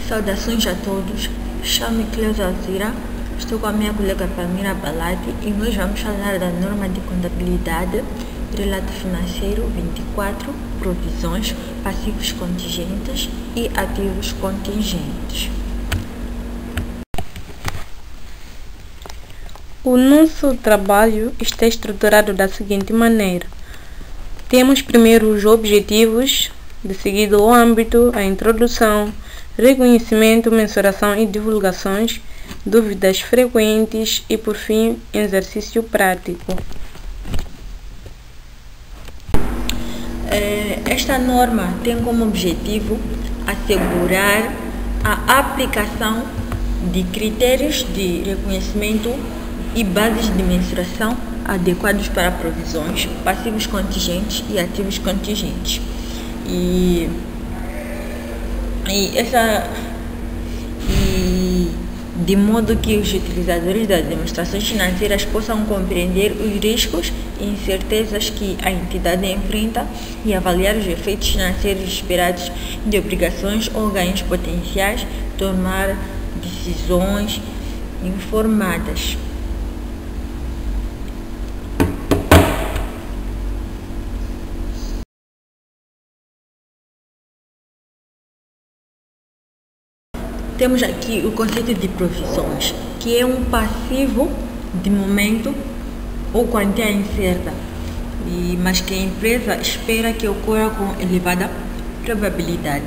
Saudações a todos, chamo-me Cleusa Alzira, estou com a minha colega Palmira Balati e nós vamos falar da norma de contabilidade, relato financeiro 24, provisões, passivos contingentes e ativos contingentes. O nosso trabalho está estruturado da seguinte maneira. Temos primeiro os objetivos, de seguida o âmbito, a introdução, reconhecimento, mensuração e divulgações, dúvidas frequentes e, por fim, exercício prático. Esta norma tem como objetivo assegurar a aplicação de critérios de reconhecimento e bases de mensuração adequados para provisões, passivos contingentes e ativos contingentes. E de modo que os utilizadores das demonstrações financeiras possam compreender os riscos e incertezas que a entidade enfrenta e avaliar os efeitos financeiros esperados de obrigações ou ganhos potenciais, tomar decisões informadas. Temos aqui o conceito de provisões, que é um passivo de momento ou quantia incerta, mas que a empresa espera que ocorra com elevada probabilidade.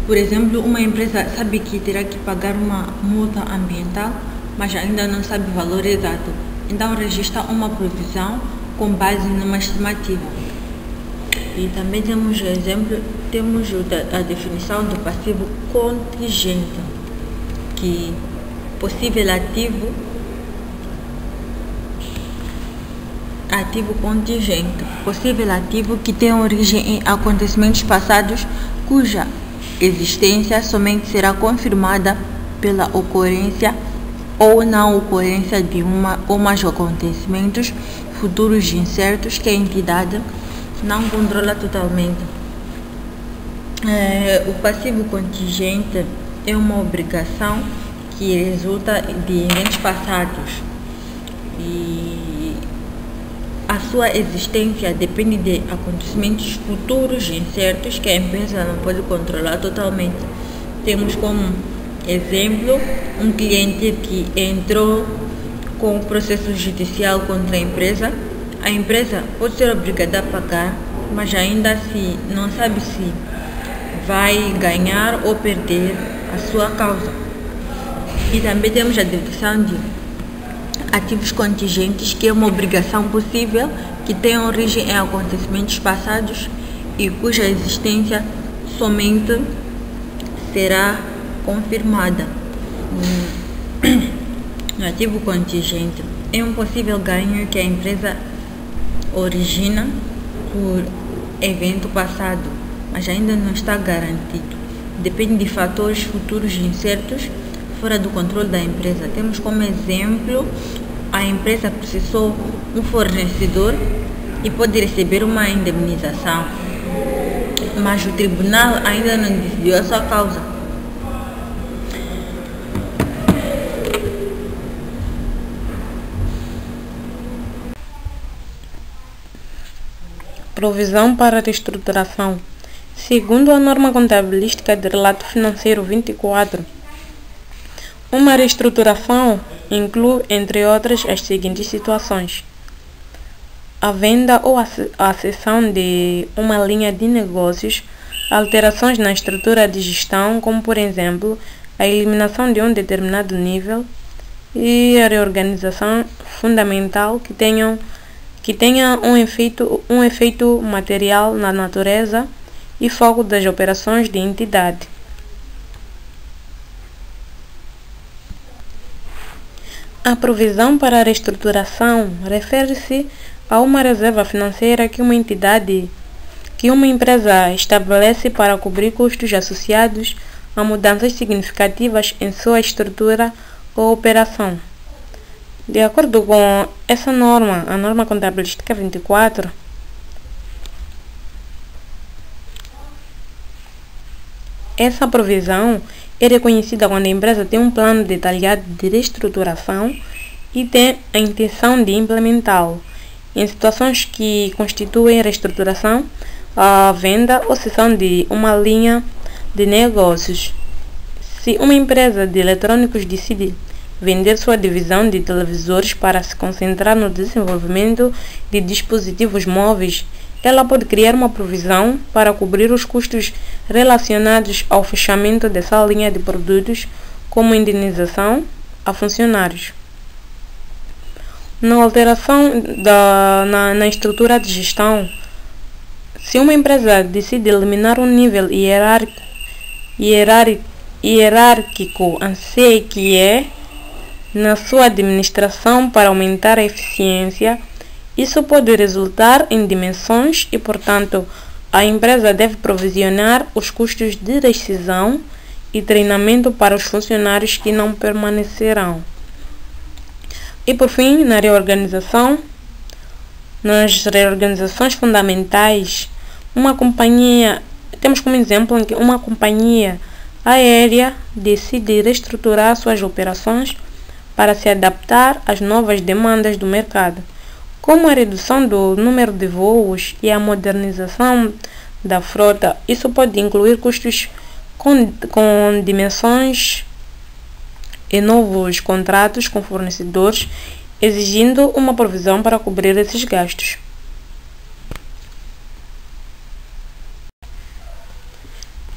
Por exemplo, uma empresa sabe que terá que pagar uma multa ambiental, mas ainda não sabe o valor exato. Então registra uma provisão com base numa estimativa. E também temos o exemplo, temos a definição do passivo contingente, que possível ativo contingente, possível ativo que tem origem em acontecimentos passados cuja existência somente será confirmada pela ocorrência ou não ocorrência de uma ou mais acontecimentos futuros incertos que a entidade não controla totalmente. O passivo contingente é uma obrigação que resulta de eventos passados e a sua existência depende de acontecimentos futuros incertos que a empresa não pode controlar totalmente. Temos como exemplo um cliente que entrou com o processo judicial contra a empresa. A empresa pode ser obrigada a pagar, mas ainda assim não sabe se vai ganhar ou perder a sua causa. E também temos a dedução de ativos contingentes, que é uma obrigação possível que tem origem em acontecimentos passados e cuja existência somente será confirmada. O ativo contingente é um possível ganho que a empresa origina por evento passado, mas ainda não está garantido. Depende de fatores futuros incertos fora do controle da empresa. Temos como exemplo, a empresa processou um fornecedor e pode receber uma indemnização, mas o tribunal ainda não decidiu a sua causa. Provisão para reestruturação. Segundo a norma contabilística de relato financeiro 24, uma reestruturação inclui, entre outras, as seguintes situações: a venda ou a cessão de uma linha de negócios, alterações na estrutura de gestão, como por exemplo a eliminação de um determinado nível, e a reorganização fundamental que tenha um efeito material na natureza e foco das operações de entidade. A provisão para a reestruturação refere-se a uma reserva financeira que uma empresa estabelece para cobrir custos associados a mudanças significativas em sua estrutura ou operação. De acordo com essa norma, a norma contabilística 24, Essa provisão é reconhecida quando a empresa tem um plano detalhado de reestruturação e tem a intenção de implementá-lo. Em situações que constituem reestruturação, a venda ou cessão de uma linha de negócios. Se uma empresa de eletrônicos decide vender sua divisão de televisores para se concentrar no desenvolvimento de dispositivos móveis, ela pode criar uma provisão para cobrir os custos relacionados ao fechamento dessa linha de produtos, como indenização a funcionários. Na alteração na estrutura de gestão, se uma empresa decide eliminar um nível hierárquico que na sua administração para aumentar a eficiência, isso pode resultar em dimensões e, portanto, a empresa deve provisionar os custos de rescisão e treinamento para os funcionários que não permanecerão. E por fim, nas reorganizações fundamentais, temos como exemplo em que uma companhia aérea decide reestruturar suas operações para se adaptar às novas demandas do mercado, como a redução do número de voos e a modernização da frota. Isso pode incluir custos com dimensões e novos contratos com fornecedores, exigindo uma provisão para cobrir esses gastos.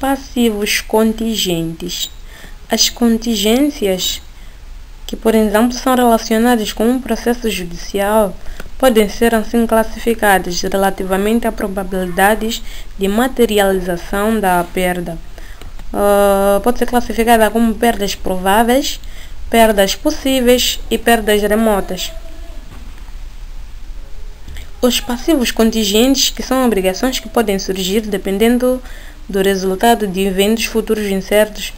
Passivos contingentes. As contingências, que por exemplo são relacionadas com um processo judicial, podem ser assim classificadas relativamente a probabilidades de materialização da perda. Pode ser classificada como perdas prováveis, perdas possíveis e perdas remotas. Os passivos contingentes, que são obrigações que podem surgir dependendo do resultado de eventos futuros incertos.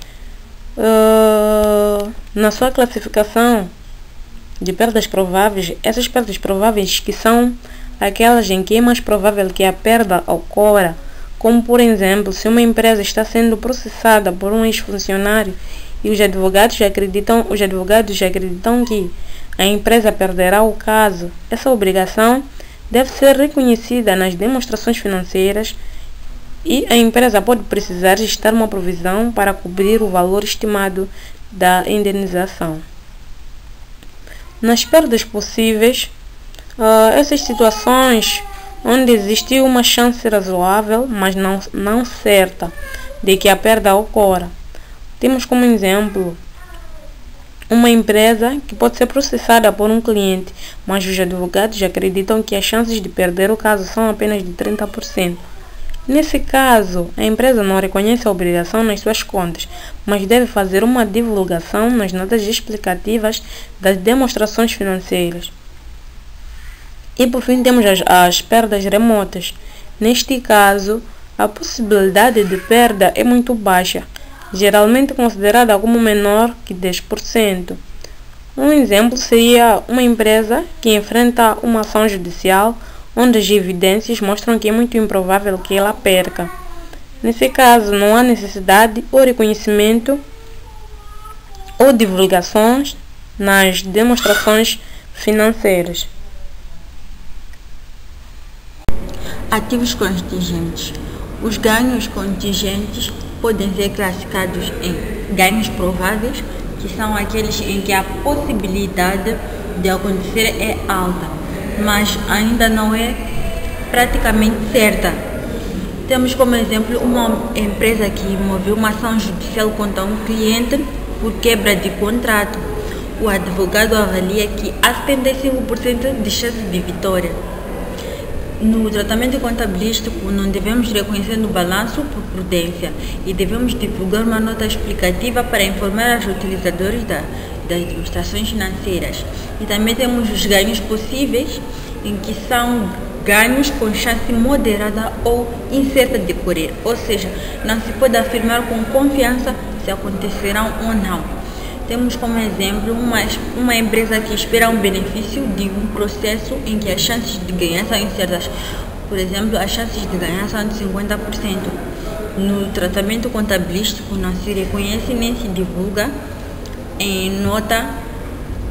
Na sua classificação de perdas prováveis, essas perdas prováveis que são aquelas em que é mais provável que a perda ocorra, como por exemplo, se uma empresa está sendo processada por um ex-funcionário e os advogados já acreditam que a empresa perderá o caso. Essa obrigação deve ser reconhecida nas demonstrações financeiras e a empresa pode precisar gestar uma provisão para cobrir o valor estimado da indenização. Nas perdas possíveis, essas situações onde existe uma chance razoável, mas não certa, de que a perda ocorra. Temos como exemplo uma empresa que pode ser processada por um cliente, mas os advogados acreditam que as chances de perder o caso são apenas de 30%. Nesse caso, a empresa não reconhece a obrigação nas suas contas, mas deve fazer uma divulgação nas notas explicativas das demonstrações financeiras. E por fim temos as perdas remotas. Neste caso, a possibilidade de perda é muito baixa, geralmente considerada como menor que 10%. Um exemplo seria uma empresa que enfrenta uma ação judicial onde as evidências mostram que é muito improvável que ela perca. Nesse caso, não há necessidade ou reconhecimento ou divulgações nas demonstrações financeiras. Ativos contingentes. Os ganhos contingentes podem ser classificados em ganhos prováveis, que são aqueles em que a possibilidade de acontecer é alta, mas ainda não é praticamente certa. Temos como exemplo uma empresa que moveu uma ação judicial contra um cliente por quebra de contrato. O advogado avalia que há 75% de chance de vitória. No tratamento contabilístico, não devemos reconhecer no balanço por prudência e devemos divulgar uma nota explicativa para informar os utilizadores das demonstrações financeiras. E também temos os ganhos possíveis, em que são ganhos com chance moderada ou incerta de ocorrer, ou seja, não se pode afirmar com confiança se acontecerão ou não. Temos como exemplo uma empresa que espera um benefício de um processo em que as chances de ganhar são incertas. Por exemplo, as chances de ganhar são de 50%. No tratamento contabilístico não se reconhece nem se divulga em nota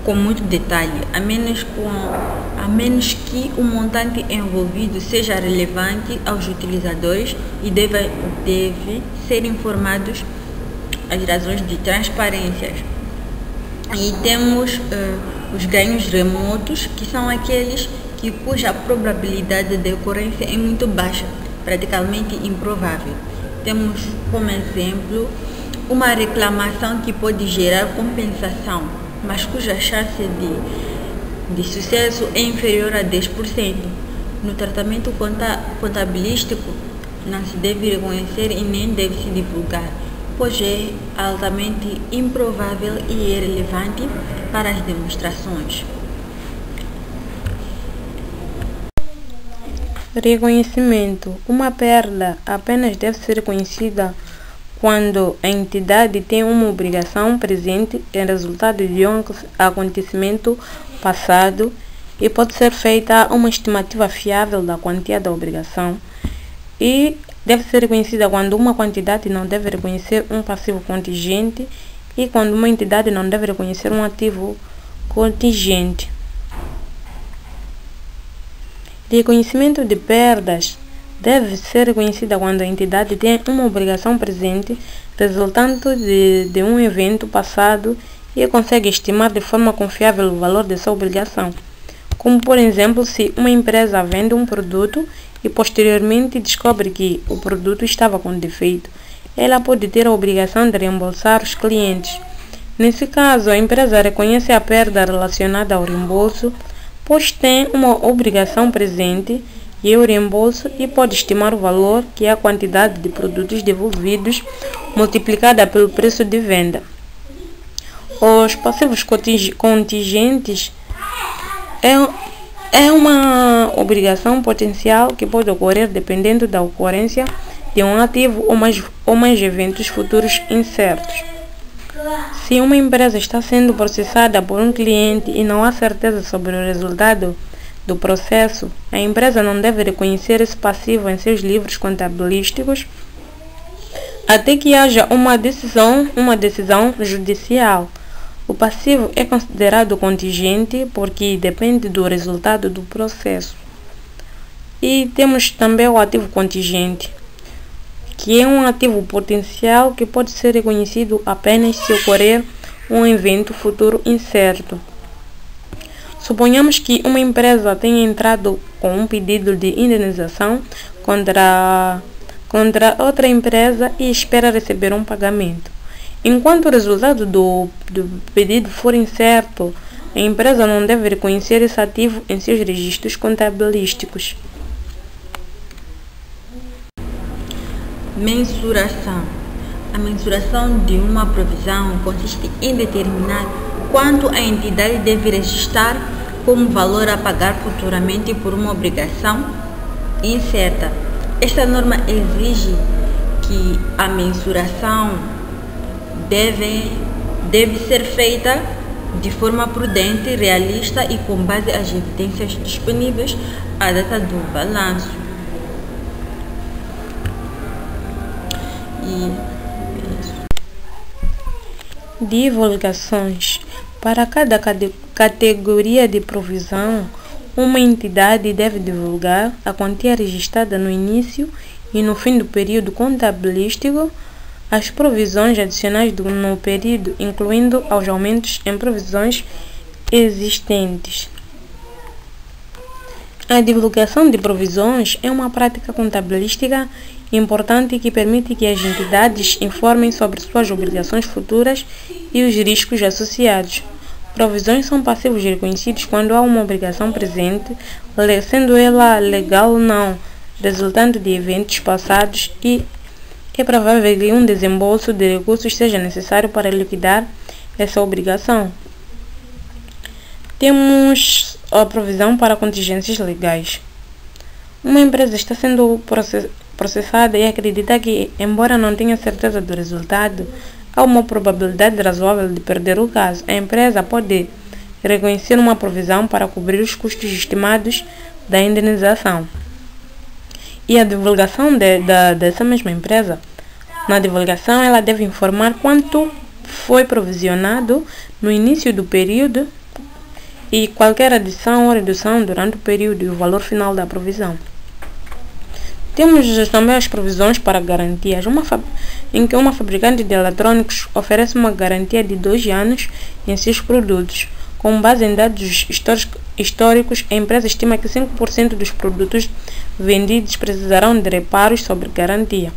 com muito detalhe, a menos que o montante envolvido seja relevante aos utilizadores e deve ser informados as razões de transparência. E temos os ganhos remotos, que são aqueles cuja probabilidade de ocorrência é muito baixa, praticamente improvável. Temos como exemplo uma reclamação que pode gerar compensação, mas cuja chance de sucesso é inferior a 10%. No tratamento contabilístico não se deve reconhecer e nem deve se divulgar, pois é altamente improvável e irrelevante para as demonstrações. Reconhecimento. Uma perda apenas deve ser reconhecida quando a entidade tem uma obrigação presente em resultado de um acontecimento passado e pode ser feita uma estimativa fiável da quantia da obrigação, e deve ser reconhecida quando uma quantidade não deve reconhecer um passivo contingente e quando uma entidade não deve reconhecer um ativo contingente. Reconhecimento de perdas deve ser reconhecida quando a entidade tem uma obrigação presente resultante de um evento passado e consegue estimar de forma confiável o valor dessa obrigação. Como, por exemplo, se uma empresa vende um produto e posteriormente descobre que o produto estava com defeito, ela pode ter a obrigação de reembolsar os clientes. Nesse caso, a empresa reconhece a perda relacionada ao reembolso, pois tem uma obrigação presente e o reembolso, e pode estimar o valor, que é a quantidade de produtos devolvidos multiplicada pelo preço de venda. Os passivos contingentes é uma obrigação potencial que pode ocorrer dependendo da ocorrência de um ativo ou mais eventos futuros incertos. Se uma empresa está sendo processada por um cliente e não há certeza sobre o resultado do processo, a empresa não deve reconhecer esse passivo em seus livros contabilísticos até que haja uma decisão judicial. O passivo é considerado contingente porque depende do resultado do processo. E temos também o ativo contingente, que é um ativo potencial que pode ser reconhecido apenas se ocorrer um evento futuro incerto. Suponhamos que uma empresa tenha entrado com um pedido de indenização contra outra empresa e espera receber um pagamento. Enquanto o resultado do pedido for incerto, a empresa não deve reconhecer esse ativo em seus registros contabilísticos. Mensuração. A mensuração de uma provisão consiste em determinar quanto a entidade deve registrar como valor a pagar futuramente por uma obrigação incerta. Esta norma exige que a mensuração deve ser feita de forma prudente, realista e com base às evidências disponíveis à data do balanço. Divulgações. Para cada categoria de provisão, uma entidade deve divulgar a quantia registrada no início e no fim do período contabilístico, as provisões adicionais no período, incluindo os aumentos em provisões existentes. A divulgação de provisões é uma prática contabilística importante que permite que as entidades informem sobre suas obrigações futuras e os riscos associados. Provisões são passivos reconhecidos quando há uma obrigação presente, sendo ela legal ou não, resultante de eventos passados, e é provável que um desembolso de recursos seja necessário para liquidar essa obrigação. Temos a provisão para contingências legais. Uma empresa está sendo processada e acredita que, embora não tenha certeza do resultado, há uma probabilidade razoável de perder o caso. A empresa pode reconhecer uma provisão para cobrir os custos estimados da indenização. E a divulgação dessa mesma empresa Na divulgação, ela deve informar quanto foi provisionado no início do período e qualquer adição ou redução durante o período e o valor final da provisão. Temos também as provisões para garantias, em que uma fabricante de eletrônicos oferece uma garantia de 2 anos em seus produtos. Com base em dados históricos, a empresa estima que 5% dos produtos vendidos precisarão de reparos sob garantia.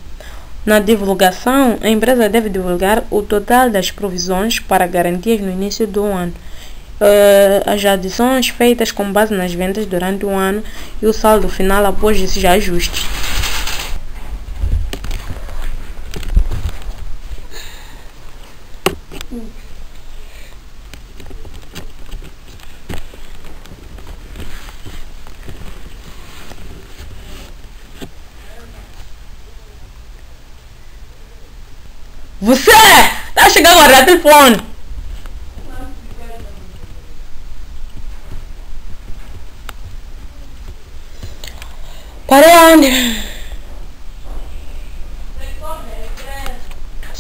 Na divulgação, a empresa deve divulgar o total das provisões para garantias no início do ano, as adições feitas com base nas vendas durante o ano e o saldo final após esses ajustes. Você! Tá chegando a guardar o telefone! Para onde?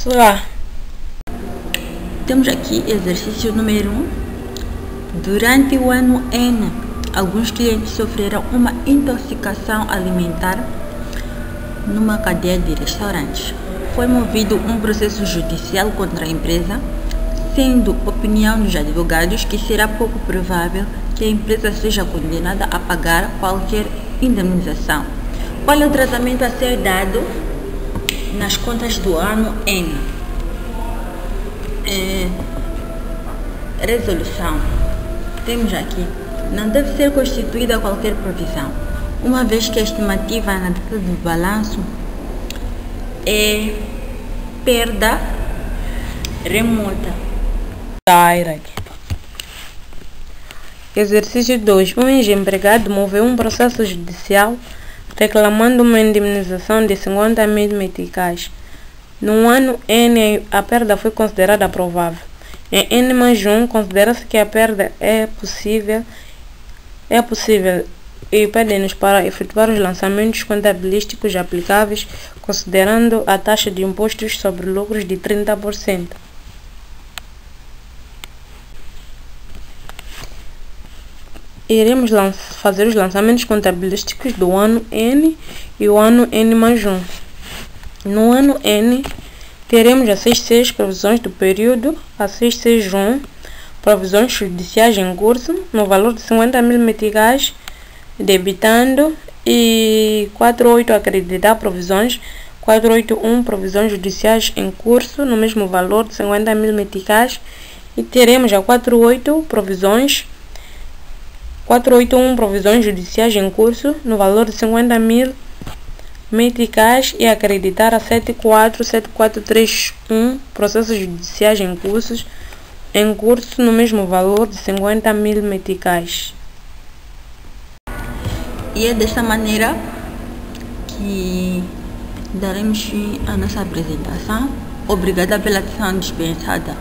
Lá. Temos aqui exercício número 1. Durante o ano N, alguns clientes sofreram uma intoxicação alimentar numa cadeia de restaurantes. Foi movido um processo judicial contra a empresa, sendo opinião dos advogados que será pouco provável que a empresa seja condenada a pagar qualquer indemnização. Qual é o tratamento a ser dado nas contas do ano N? Resolução. Temos aqui: não deve ser constituída qualquer provisão, uma vez que a estimativa na data do balanço é perda remota. Exercício 2. Um ex-empregado moveu um processo judicial reclamando uma indemnização de 50.000 meticais. No ano N, a perda foi considerada provável. Em N+1, considera-se que a perda é possível e pede-nos para efetuar os lançamentos contabilísticos aplicáveis, considerando a taxa de impostos sobre lucros de 30%. Iremos fazer os lançamentos contabilísticos do ano N e o ano N+1. No ano N, teremos a 6.6 provisões do período, a 6.6.1 provisões judiciais em curso, no valor de 50.000 meticais, debitando, e 4.8 acreditar provisões, 4.8.1 provisões judiciais em curso, no mesmo valor de 50.000 meticais, e teremos a 4.8 provisões 4.8.1 provisões judiciais em curso, no valor de 50.000 meticais, e acreditar a 7.4, 7.4.3.1 processos judiciais em curso, no mesmo valor de 50.000 meticais. E é desta maneira que daremos fim à nossa apresentação. Obrigada pela atenção dispensada.